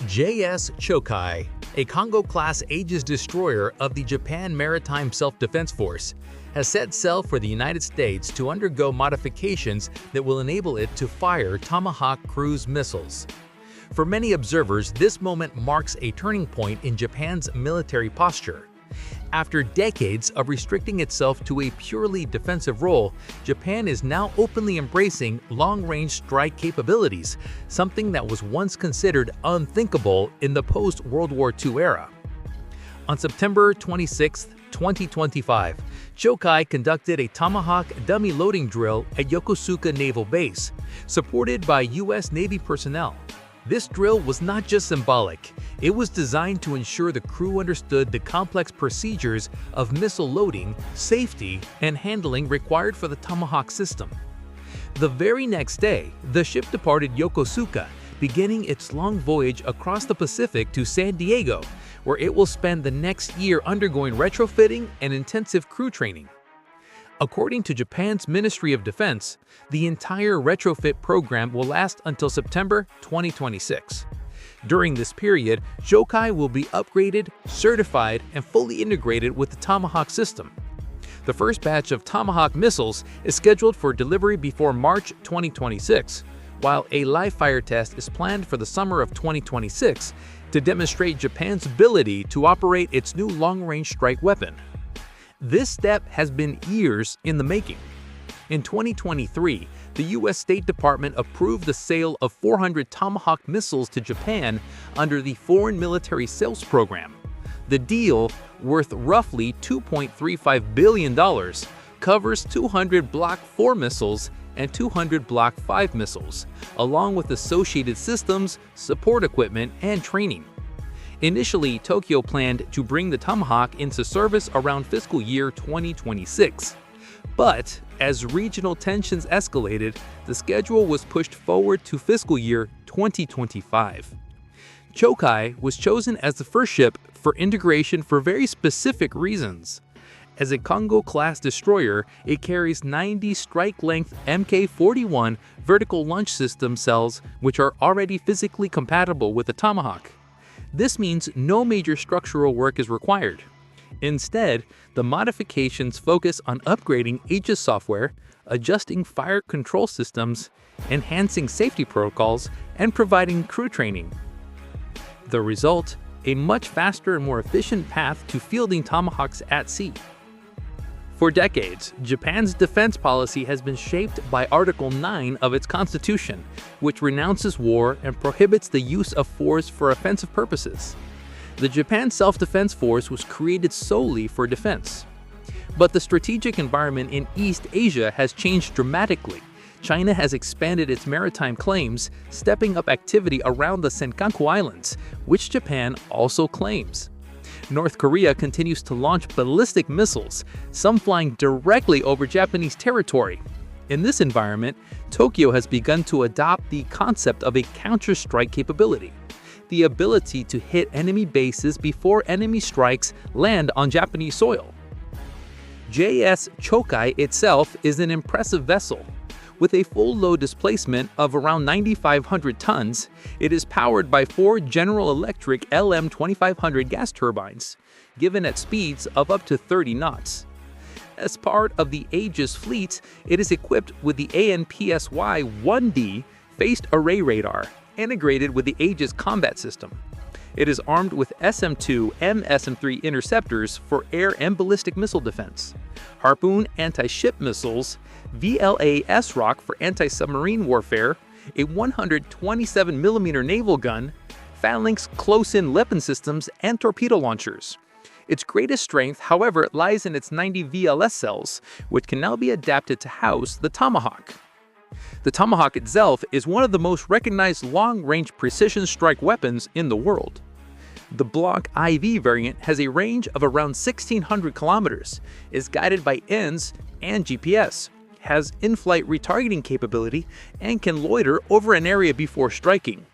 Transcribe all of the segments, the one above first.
JS Chōkai, a Kongo-class Aegis destroyer of the Japan Maritime Self-Defense Force, has set sail for the United States to undergo modifications that will enable it to fire Tomahawk cruise missiles. For many observers, this moment marks a turning point in Japan's military posture. After decades of restricting itself to a purely defensive role, Japan is now openly embracing long-range strike capabilities, something that was once considered unthinkable in the post-World War II era. On September 26, 2025, Chōkai conducted a Tomahawk dummy loading drill at Yokosuka Naval Base, supported by U.S. Navy personnel. This drill was not just symbolic, it was designed to ensure the crew understood the complex procedures of missile loading, safety, and handling required for the Tomahawk system. The very next day, the ship departed Yokosuka, beginning its long voyage across the Pacific to San Diego, where it will spend the next year undergoing retrofitting and intensive crew training. According to Japan's Ministry of Defense, the entire retrofit program will last until September 2026. During this period, Chōkai will be upgraded, certified, and fully integrated with the Tomahawk system. The first batch of Tomahawk missiles is scheduled for delivery before March 2026, while a live-fire test is planned for the summer of 2026 to demonstrate Japan's ability to operate its new long-range strike weapon. This step has been years in the making. In 2023, the U.S. State Department approved the sale of 400 Tomahawk missiles to Japan under the Foreign Military Sales Program. The deal, worth roughly $2.35 billion, covers 200 Block 4 missiles and 200 Block 5 missiles, along with associated systems, support equipment, and training. Initially, Tokyo planned to bring the Tomahawk into service around fiscal year 2026. But as regional tensions escalated, the schedule was pushed forward to fiscal year 2025. Chōkai was chosen as the first ship for integration for very specific reasons. As a Kongo-class destroyer, it carries 90 strike-length Mk-41 vertical launch system cells, which are already physically compatible with the Tomahawk. This means no major structural work is required. Instead, the modifications focus on upgrading Aegis software, adjusting fire control systems, enhancing safety protocols, and providing crew training. The result? A much faster and more efficient path to fielding Tomahawks at sea. For decades, Japan's defense policy has been shaped by Article 9 of its constitution, which renounces war and prohibits the use of force for offensive purposes. The Japan Self-Defense Force was created solely for defense. But the strategic environment in East Asia has changed dramatically. China has expanded its maritime claims, stepping up activity around the Senkaku Islands, which Japan also claims. North Korea continues to launch ballistic missiles, some flying directly over Japanese territory. In this environment, Tokyo has begun to adopt the concept of a counter-strike capability, the ability to hit enemy bases before enemy strikes land on Japanese soil. JS Chōkai itself is an impressive vessel. With a full load displacement of around 9,500 tons, it is powered by 4 General Electric LM2500 gas turbines, given at speeds of up to 30 knots. As part of the Aegis fleet, it is equipped with the ANPSY-1D phased array radar, integrated with the Aegis combat system. It is armed with SM-2 and SM-3 interceptors for air and ballistic missile defense, Harpoon anti-ship missiles, VLA SROC for anti-submarine warfare, a 127mm naval gun, phalanx close-in weapon systems, and torpedo launchers. Its greatest strength, however, lies in its 90 VLS cells, which can now be adapted to house the Tomahawk. The Tomahawk itself is one of the most recognized long-range precision strike weapons in the world. The Block IV variant has a range of around 1,600 kilometers, is guided by ENS and GPS, has in-flight retargeting capability, and can loiter over an area before striking.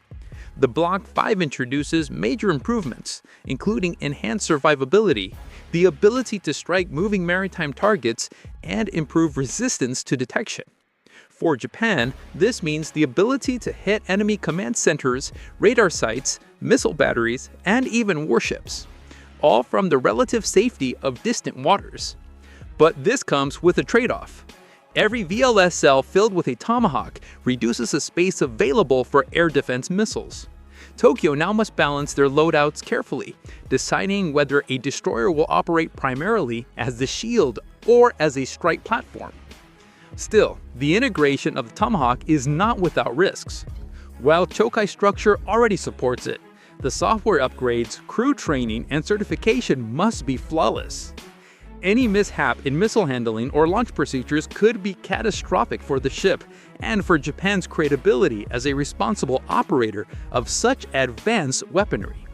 The Block 5 introduces major improvements, including enhanced survivability, the ability to strike moving maritime targets, and improve resistance to detection. For Japan, this means the ability to hit enemy command centers, radar sites, missile batteries, and even warships, all from the relative safety of distant waters. But this comes with a trade-off. Every VLS cell filled with a Tomahawk reduces the space available for air defense missiles. Tokyo now must balance their loadouts carefully, deciding whether a destroyer will operate primarily as the shield or as a strike platform. Still, the integration of the Tomahawk is not without risks. While Chōkai structure already supports it, the software upgrades, crew training, and certification must be flawless. Any mishap in missile handling or launch procedures could be catastrophic for the ship and for Japan's credibility as a responsible operator of such advanced weaponry.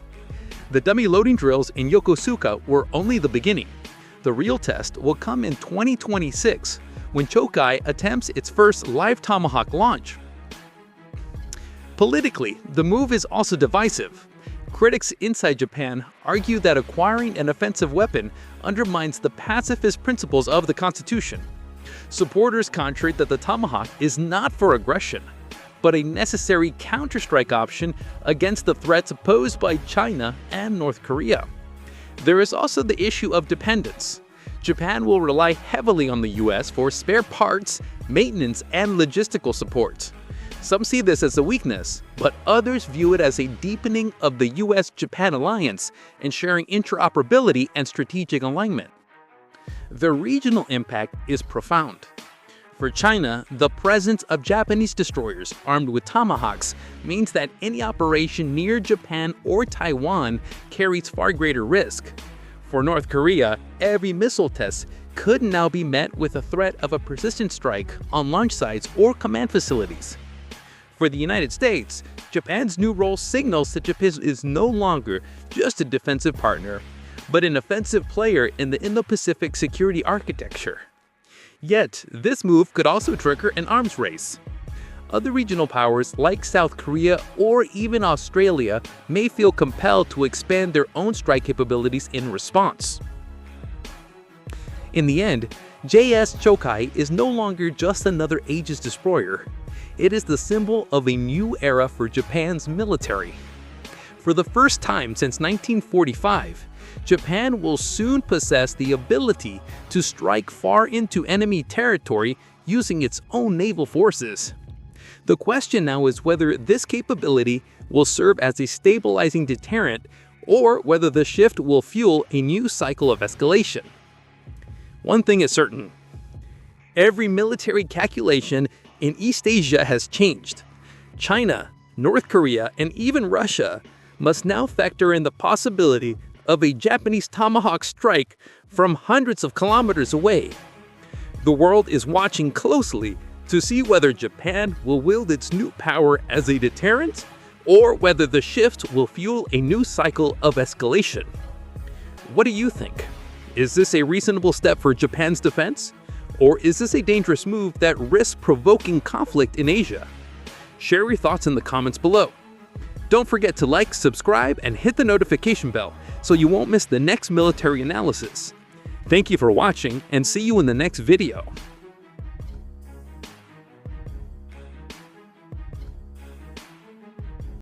The dummy loading drills in Yokosuka were only the beginning. The real test will come in 2026, when Chōkai attempts its first live Tomahawk launch. Politically, the move is also divisive. Critics inside Japan argue that acquiring an offensive weapon undermines the pacifist principles of the Constitution. Supporters contrast that the Tomahawk is not for aggression, but a necessary counterstrike option against the threats posed by China and North Korea. There is also the issue of dependence. Japan will rely heavily on the US for spare parts, maintenance, and logistical support. Some see this as a weakness, but others view it as a deepening of the US-Japan alliance, ensuring interoperability and strategic alignment. The regional impact is profound. For China, the presence of Japanese destroyers armed with Tomahawks means that any operation near Japan or Taiwan carries far greater risk. For North Korea, every missile test could now be met with a threat of a persistent strike on launch sites or command facilities. For the United States, Japan's new role signals that Japan is no longer just a defensive partner, but an offensive player in the Indo-Pacific security architecture. Yet, this move could also trigger an arms race. Other regional powers like South Korea or even Australia may feel compelled to expand their own strike capabilities in response. In the end, JS Chōkai is no longer just another Aegis destroyer. It is the symbol of a new era for Japan's military. For the first time since 1945, Japan will soon possess the ability to strike far into enemy territory using its own naval forces. The question now is whether this capability will serve as a stabilizing deterrent or whether the shift will fuel a new cycle of escalation. One thing is certain: every military calculation in East Asia has changed. China, North Korea, and even Russia must now factor in the possibility of a Japanese Tomahawk strike from hundreds of kilometers away. The world is watching closely to see whether Japan will wield its new power as a deterrent or whether the shift will fuel a new cycle of escalation. What do you think? Is this a reasonable step for Japan's defense? Or is this a dangerous move that risks provoking conflict in Asia? Share your thoughts in the comments below. Don't forget to like, subscribe, and hit the notification bell so you won't miss the next military analysis. Thank you for watching, and see you in the next video.